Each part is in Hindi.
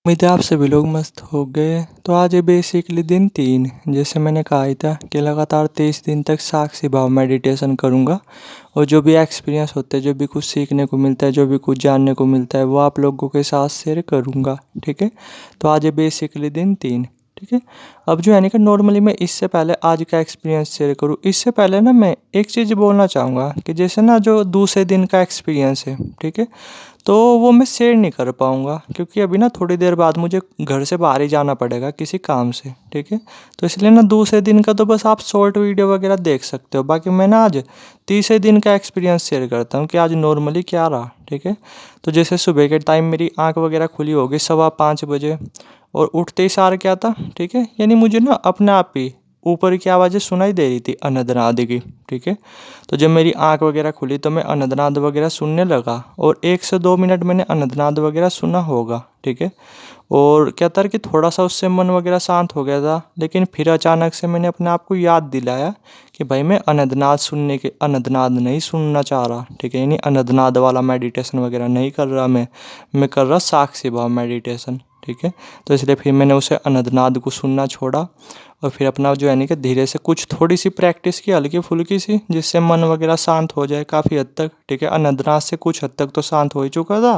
उम्मीद है आप सभी लोग मस्त हो गए। तो आज है बेसिकली दिन 3। जैसे मैंने कहा ही था कि लगातार 23 दिन तक साक्षी भाव मेडिटेशन करूँगा और जो भी एक्सपीरियंस होते हैं, जो भी कुछ सीखने को मिलता है, जो भी कुछ जानने को मिलता है, वो आप लोगों के साथ शेयर करूँगा। ठीक है। तो आज है बेसिकली दिन 3। ठीक है। अब जो है ना कि नॉर्मली मैं इससे पहले आज का एक्सपीरियंस शेयर करूँ, इससे पहले ना मैं एक चीज़ बोलना चाहूँगा कि जैसे ना जो दूसरे दिन का एक्सपीरियंस है, ठीक है, तो वो मैं शेयर नहीं कर पाऊँगा क्योंकि अभी ना थोड़ी देर बाद मुझे घर से बाहर ही जाना पड़ेगा किसी काम से। ठीक है। तो इसलिए ना दूसरे दिन का तो बस आप शॉर्ट वीडियो वगैरह देख सकते हो। बाकी मैं ना आज तीसरे दिन का एक्सपीरियंस शेयर करता हूँ कि आज नॉर्मली क्या रहा। ठीक है। तो जैसे सुबह के टाइम मेरी आँख वगैरह खुली होगी 5:15 बजे और उठते ही सार क्या था। ठीक है। यानी मुझे ना अपने आप ही ऊपर की आवाज़ें सुनाई दे रही थी अनदनाद की। ठीक है। तो जब मेरी आँख वगैरह खुली तो मैं अनदनाद वगैरह सुनने लगा और 1 से 2 मिनट मैंने अनदनाद वगैरह सुना होगा। ठीक है। और क्या था कि थोड़ा सा उससे मन वगैरह शांत हो गया था, लेकिन फिर अचानक से मैंने अपने आप को याद दिलाया कि भाई मैं अनदनाद नहीं सुनना चाह रहा। ठीक है। यानी अनदनाद वाला मेडिटेशन वगैरह नहीं कर रहा मैं कर रहा साक्षी भाव मेडिटेशन। ठीक है। तो इसलिए फिर मैंने उसे अनदनाद को सुनना छोड़ा और फिर अपना जो है ना कि धीरे से कुछ थोड़ी सी प्रैक्टिस की, हल्की फुल्की सी, जिससे मन वगैरह शांत हो जाए काफ़ी हद तक। ठीक है। अनदनाद से कुछ हद तक तो शांत हो ही चुका था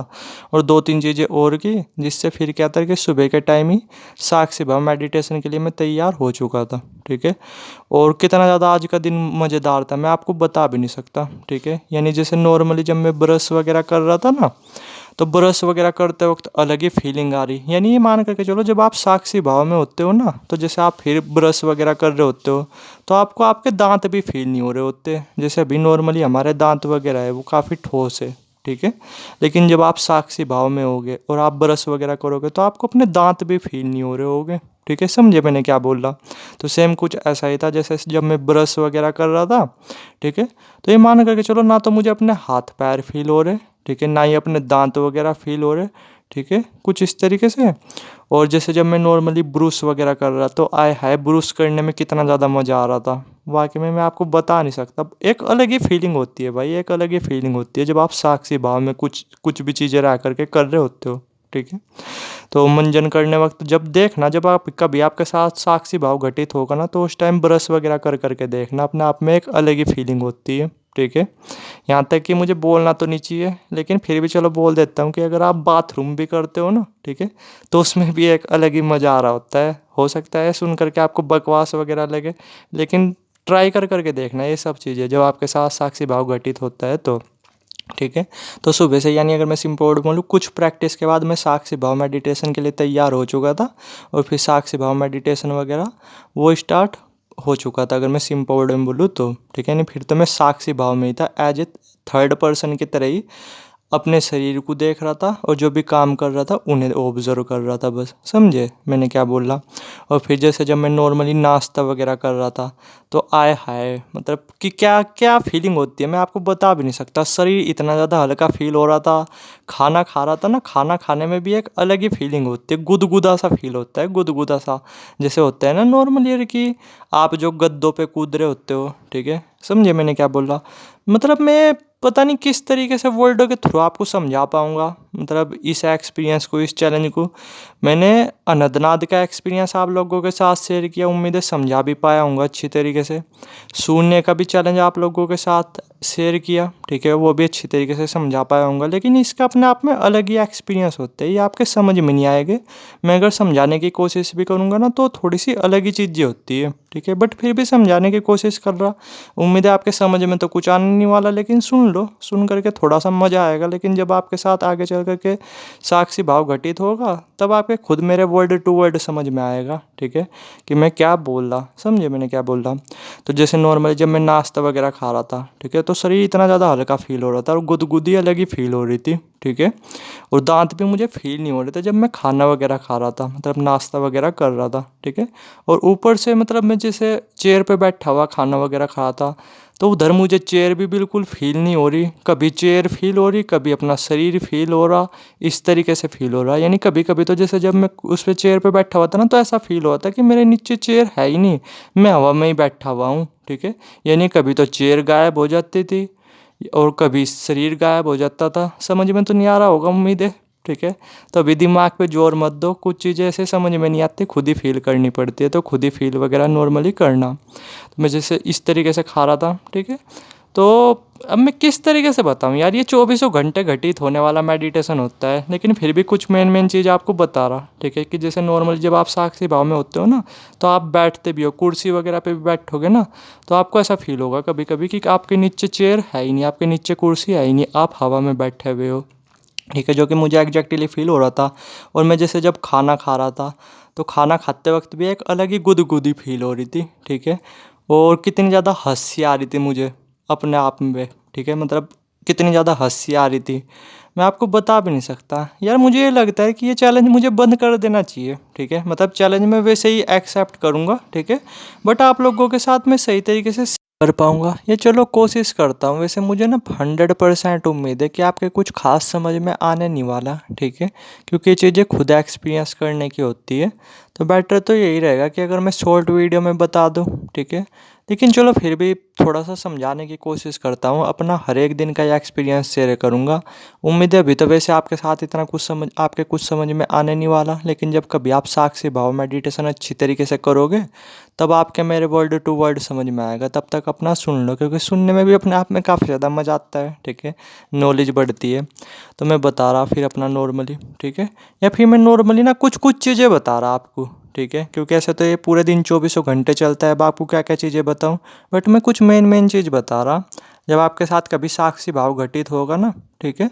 और 2-3 चीज़ें और की, जिससे फिर क्या था कि सुबह के टाइम ही साक्षी भाव मेडिटेशन के लिए मैं तैयार हो चुका था। ठीक है। और कितना ज़्यादा आज का दिन मज़ेदार था मैं आपको बता भी नहीं सकता। ठीक है। यानी जैसे नॉर्मली जब मैं ब्रश वगैरह कर रहा था ना, तो ब्रश वगैरह करते वक्त अलग ही फीलिंग आ रही। यानी ये मान करके चलो, जब आप साक्षी भाव में होते हो ना, तो जैसे आप फिर ब्रश वगैरह कर रहे होते हो तो आपको आपके दांत भी फील नहीं हो रहे होते। जैसे अभी नॉर्मली हमारे दांत वगैरह है वो काफ़ी ठोस है। ठीक है। लेकिन जब आप साक्षी भाव में होगे और आप ब्रश वगैरह करोगे तो आपको अपने दांत भी फील नहीं हो रहे होगे। ठीक है। समझे मैंने क्या बोल रहा। तो सेम कुछ ऐसा ही था जैसे जब मैं ब्रश वगैरह कर रहा था। ठीक है। तो ये मान करके चलो, ना तो मुझे अपने हाथ पैर फील हो रहे, ठीक है, ना ही अपने दांत वगैरह फील हो रहे। ठीक है। कुछ इस तरीके से। और जैसे जब मैं नॉर्मली ब्रूस वगैरह कर रहा तो आय हाय, ब्रूस करने में कितना ज़्यादा मज़ा आ रहा था। वाकई में मैं आपको बता नहीं सकता। एक अलग ही फीलिंग होती है भाई, एक अलग ही फीलिंग होती है जब आप साक्षी भाव में कुछ कुछ भी चीज़ें रह करके कर रहे होते हो। ठीक है। तो मंजन करने वक्त जब देखना, जब आप कभी आपके साथ साक्षी भाव घटित होगा ना, तो उस टाइम ब्रश वगैरह कर करके देखना, अपने आप में एक अलग ही फीलिंग होती है। ठीक है। यहाँ तक कि मुझे बोलना तो नहीं चाहिए, लेकिन फिर भी चलो बोल देता हूँ कि अगर आप बाथरूम भी करते हो ना, ठीक है, तो उसमें भी एक अलग ही मज़ा आ रहा होता है। हो सकता है सुन करके आपको बकवास वगैरह लगे, लेकिन ट्राई कर करके देखना ये सब चीज़ें जब आपके साथ साक्षी भाव घटित होता है तो। ठीक है। तो सुबह से, यानी अगर मैं सिंपल बोलूँ, कुछ प्रैक्टिस के बाद मैं साक्षी भाव मेडिटेशन के लिए तैयार हो चुका था और फिर साक्षी भाव मेडिटेशन वगैरह वो स्टार्ट हो चुका था, अगर मैं सिंपल वर्ड में बोलूँ तो। ठीक है। नहीं, फिर तो मैं साक्षी भाव में ही था, एज ए थर्ड पर्सन की तरह ही अपने शरीर को देख रहा था और जो भी काम कर रहा था उन्हें ऑब्जर्व कर रहा था। बस समझे मैंने क्या बोला। और फिर जैसे जब मैं नॉर्मली नाश्ता वगैरह कर रहा था तो आय हाय, मतलब कि क्या क्या फीलिंग होती है मैं आपको बता भी नहीं सकता। शरीर इतना ज़्यादा हल्का फील हो रहा था। खाना खा रहा था ना, खाना खाने में भी एक अलग ही फीलिंग होती है, गुदगुदा सा फील होता है, गुदगुदा सा। जैसे होता है ना नॉर्मली यार कि आप जो गद्दों पे कूद रहे होते हो। ठीक है। समझे मैंने क्या बोला। मतलब मैं पता नहीं किस तरीके से वर्डों के थ्रू आपको समझा पाऊँगा, मतलब इस एक्सपीरियंस को, इस चैलेंज को। मैंने अनंतनाद का एक्सपीरियंस आप लोगों के साथ शेयर किया, उम्मीद है समझा भी पाया हूँगा अच्छी तरीके से। शून्य का भी चैलेंज आप लोगों के साथ शेयर किया, ठीक है, वो भी अच्छी तरीके से समझा पाया हूँगा। लेकिन इसका अपने आप में अलग ही एक्सपीरियंस होता है, ये आपके समझ में नहीं आएगा। मैं अगर समझाने की कोशिश भी करूँगा ना तो थोड़ी सी अलग ही चीज़ें होती है। ठीक है। बट फिर भी समझाने की कोशिश कर रहा। उम्मीद है आपके समझ में तो कुछ आने नहीं वाला, लेकिन सुन लो, सुन करके थोड़ा सा मज़ा आएगा। लेकिन जब आपके साथ आगे चल करके साक्षी भाव घटित होगा तब आपके खुद मेरे वर्ड टू वर्ड समझ में आएगा। ठीक है। कि मैं क्या बोल रहा, समझे मैंने क्या बोल रहा। तो जैसे नॉर्मली जब मैं नाश्ता वगैरह खा रहा था, ठीक है, तो शरीर इतना ज़्यादा हल्का फील हो रहा था और गुदगुदी अलग ही फील हो रही थी। ठीक है। और दांत भी मुझे फील नहीं हो रहे थे जब मैं खाना वगैरह खा रहा था, मतलब नाश्ता वगैरह कर रहा था। ठीक है। और ऊपर से मतलब मैं जैसे चेयर पे बैठा हुआ खाना वगैरह खा था, तो उधर मुझे चेयर भी बिल्कुल फील नहीं हो रही। कभी चेयर फील हो रही, कभी अपना शरीर फील हो रहा, इस तरीके से फील हो रहा। यानी कभी कभी तो जैसे जब मैं उस पर चेयर पे बैठा हुआ था ना, तो ऐसा फील हुआ था कि मेरे नीचे चेयर है ही नहीं, मैं हवा में ही बैठा हुआ हूँ। ठीक है। यानी कभी तो चेयर गायब हो जाती थी और कभी शरीर गायब हो जाता था। समझ में तो नहीं आ रहा होगा, उम्मीद है। ठीक है। तो अभी दिमाग पे जोर मत दो, कुछ चीज़ें ऐसे समझ में नहीं आती, खुद ही फील करनी पड़ती है, तो खुद ही फील वगैरह नॉर्मली करना। तो मैं जैसे इस तरीके से खा रहा था, ठीक है। तो अब मैं किस तरीके से बताऊँ यार, ये 24 घंटे घटित होने वाला मेडिटेशन होता है, लेकिन फिर भी कुछ मेन चीज़ आपको बता रहा, ठीक है। कि जैसे नॉर्मली जब आप साक्षी भाव में होते हो ना, तो आप बैठते भी हो, कुर्सी वगैरह पे भी बैठोगे ना, तो आपको ऐसा फील होगा कभी कभी कि आपके नीचे चेयर है ही नहीं, आपके नीचे कुर्सी है ही नहीं, आप हवा में बैठे हुए हो, ठीक है। जो कि मुझे एग्जैक्टली फील हो रहा था। और मैं जैसे जब खाना खा रहा था, तो खाना खाते वक्त भी एक अलग ही गुदगुदी फील हो रही थी, ठीक है। और कितनी ज़्यादा हंसी आ रही थी मुझे अपने आप में, ठीक है। मतलब कितनी ज़्यादा हंसी आ रही थी, मैं आपको बता भी नहीं सकता यार। मुझे ये लगता है कि ये चैलेंज मुझे बंद कर देना चाहिए, ठीक है। मतलब चैलेंज मैं वैसे ही एक्सेप्ट करूँगा, ठीक है, बट आप लोगों के साथ मैं सही तरीके से कर पाऊँगा ये, चलो कोशिश करता हूँ। वैसे मुझे ना 100% उम्मीद है कि आपके कुछ खास समझ में आने नहीं वाला, ठीक है, क्योंकि ये चीज़ें खुद एक्सपीरियंस करने की होती है। तो बेटर तो यही रहेगा कि अगर मैं शॉर्ट वीडियो में बता दूँ, ठीक है। लेकिन चलो फिर भी थोड़ा सा समझाने की कोशिश करता हूँ, अपना हर एक दिन का ये एक्सपीरियंस शेयर करूँगा। उम्मीद है अभी तो वैसे आपके साथ इतना कुछ समझ में आने नहीं वाला, लेकिन जब कभी आप साक्षी भाव मेडिटेशन अच्छी तरीके से करोगे, तब आपके मेरे वर्ड टू वर्ड समझ में आएगा। तब तक अपना सुन लो, क्योंकि सुनने में भी अपने आप में काफ़ी ज़्यादा मज़ा आता है, ठीक है, नॉलेज बढ़ती है। तो मैं बता रहा फिर अपना नॉर्मली, ठीक है, या फिर मैं नॉर्मली ना कुछ कुछ चीज़ें बता रहा आपको, ठीक है, क्योंकि ऐसे तो ये पूरे दिन 24 घंटे चलता है। अब आपको क्या क्या चीज़ें बताऊँ, बट मैं कुछ मेन चीज़ बता रहा। जब आपके साथ कभी साक्षी भाव घटित होगा ना, ठीक है,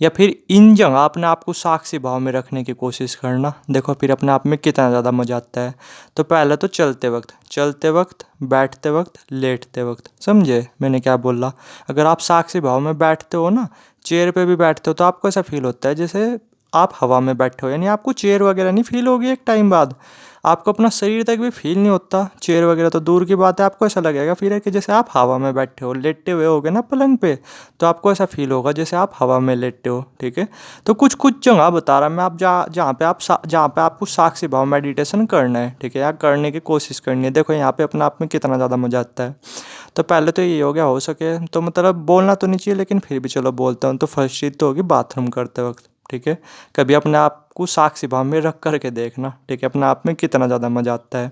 या फिर इन जगह अपने आप को साक्षी भाव में रखने की कोशिश करना, देखो फिर अपने आप में कितना ज़्यादा मजा आता है। तो पहले तो चलते वक्त, बैठते वक्त, लेटते वक्त, समझे मैंने क्या बोला। अगर आप साक्षी भाव में बैठते हो ना, चेयर पे भी बैठते हो, तो आपको ऐसा फील होता है जैसे आप हवा में बैठे हो, यानी आपको चेयर वगैरह नहीं फील होगी एक टाइम बाद, आपको अपना शरीर तक भी फील नहीं होता, चेयर वगैरह तो दूर की बात है। आपको ऐसा लगेगा फिर है कि जैसे आप हवा में बैठे हो, लेटे हुए होगे ना पलंग पे, तो आपको ऐसा फील होगा जैसे आप हवा में लेटे हो, ठीक है। तो कुछ कुछ जगह बता रहा मैं, आप जहाँ पे आपको साक्षी भाव मेडिटेशन करना है, ठीक है, या करने की कोशिश करनी है। देखो यहाँ पे अपने आप में कितना ज़्यादा मजा आता है। तो पहले तो ये हो गया, हो सके तो मतलब बोलना तो नहीं चाहिए, लेकिन फिर भी चलो बोलता हूँ। तो फर्स्ट चीज़ तो होगी बाथरूम करते वक्त, ठीक है। कभी अपने आप को साक्षी भाव में रख करके देखना, ठीक है, अपने आप में कितना ज़्यादा मजा आता है।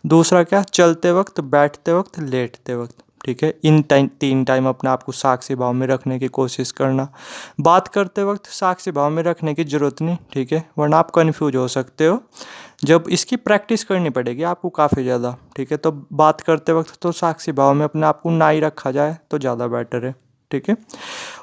दूसरा क्या, चलते वक्त, बैठते वक्त, लेटते वक्त, ठीक है, इन 3 टाइम अपने आप को साक्षी भाव में रखने की कोशिश करना। बात करते वक्त साक्षी भाव में रखने की ज़रूरत नहीं, ठीक है, वरना आप कन्फ्यूज हो सकते हो। जब इसकी प्रैक्टिस करनी पड़ेगी आपको काफ़ी ज़्यादा, ठीक है। तो बात करते वक्त तो साक्षी भाव में अपने आप को ना ही रखा जाए तो ज़्यादा बेटर है, ठीक है।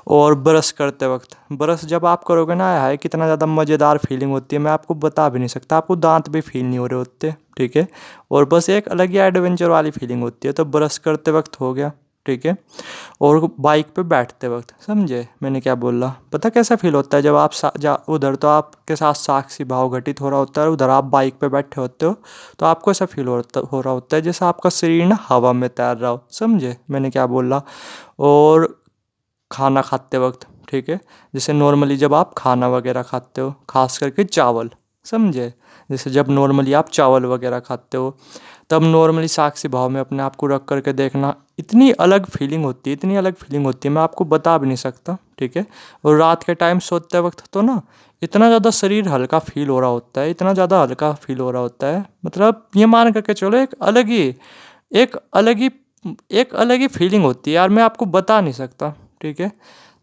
और ब्रश करते वक्त, ब्रश जब आप करोगे ना, है कितना ज़्यादा मज़ेदार फीलिंग होती है, मैं आपको बता भी नहीं सकता। आपको दांत भी फील नहीं हो रहे होते, ठीक है, और बस एक अलग ही एडवेंचर वाली फीलिंग होती है। तो ब्रश करते वक्त हो गया, ठीक है। और बाइक पे बैठते वक्त, समझे मैंने क्या बोला। पता कैसा फील होता है जब आप उधर तो आपके साथ साक्षी भाव घटित हो रहा होता है, उधर आप बाइक पे बैठे होते हो, तो आपको ऐसा फील हो रहा होता है जैसे आपका शरीर ना हवा में तैर रहा हो, समझे मैंने क्या बोला। और खाना खाते वक्त, ठीक है, जैसे नॉर्मली जब आप खाना वगैरह खाते हो, खास करके चावल, समझे, जैसे जब नॉर्मली आप चावल वगैरह खाते हो, तब नॉर्मली साक्षी भाव में अपने आप को रख करके देखना। इतनी अलग फीलिंग होती है, इतनी अलग फीलिंग होती है, मैं आपको बता भी नहीं सकता, ठीक है। और रात के टाइम सोते वक्त तो ना इतना ज़्यादा शरीर हल्का फील हो रहा होता है, इतना ज़्यादा हल्का फील हो रहा होता है, मतलब ये मान करके चलो एक अलग ही एक अलग ही फीलिंग होती है यार, मैं आपको बता नहीं सकता, ठीक है।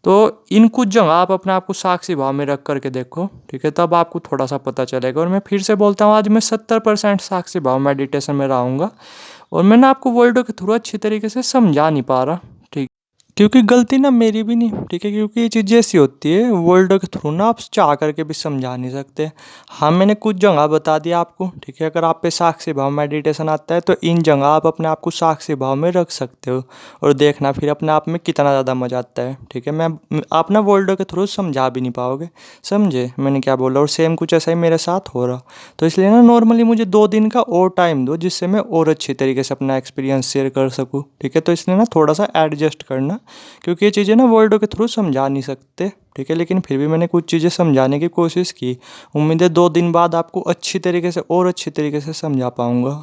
तो इन कुछ जगह आप अपने आप को साक्षी भाव में रख करके देखो, ठीक है, तब आपको थोड़ा सा पता चलेगा। और मैं फिर से बोलता हूँ, आज मैं 70% साक्षी भाव मेडिटेशन में रहूँगा, और मैं ना आपको वर्डों के थ्रू अच्छी तरीके से समझा नहीं पा रहा, ठीक, क्योंकि गलती ना मेरी भी नहीं, ठीक है, क्योंकि ये चीज़ ऐसी होती है वर्ड के थ्रू ना आप चाह करके भी समझा नहीं सकते। हाँ मैंने कुछ जगह बता दिया आपको, ठीक है। अगर आप पे साक्षी भाव मेडिटेशन आता है, तो इन जगह आप अपने आप को साक्षी भाव में रख सकते हो, और देखना फिर अपने आप में कितना ज़्यादा मजा आता है, ठीक है। आप ना वर्ड के थ्रू समझा भी नहीं पाओगे, समझे मैंने क्या बोला। और सेम कुछ ऐसा ही मेरे साथ हो रहा। तो इसलिए ना नॉर्मली मुझे 2 दिन का और टाइम दो, जिससे मैं और अच्छी तरीके से अपना एक्सपीरियंस शेयर कर सकूँ, ठीक है। तो इसलिए ना थोड़ा सा एडजस्ट करना, क्योंकि ये चीज़ें ना वर्डों के थ्रू समझा नहीं सकते, ठीक है। लेकिन फिर भी मैंने कुछ चीज़ें समझाने की कोशिश की। उम्मीद है 2 दिन बाद आपको अच्छी तरीके से और अच्छी तरीके से समझा पाऊँगा।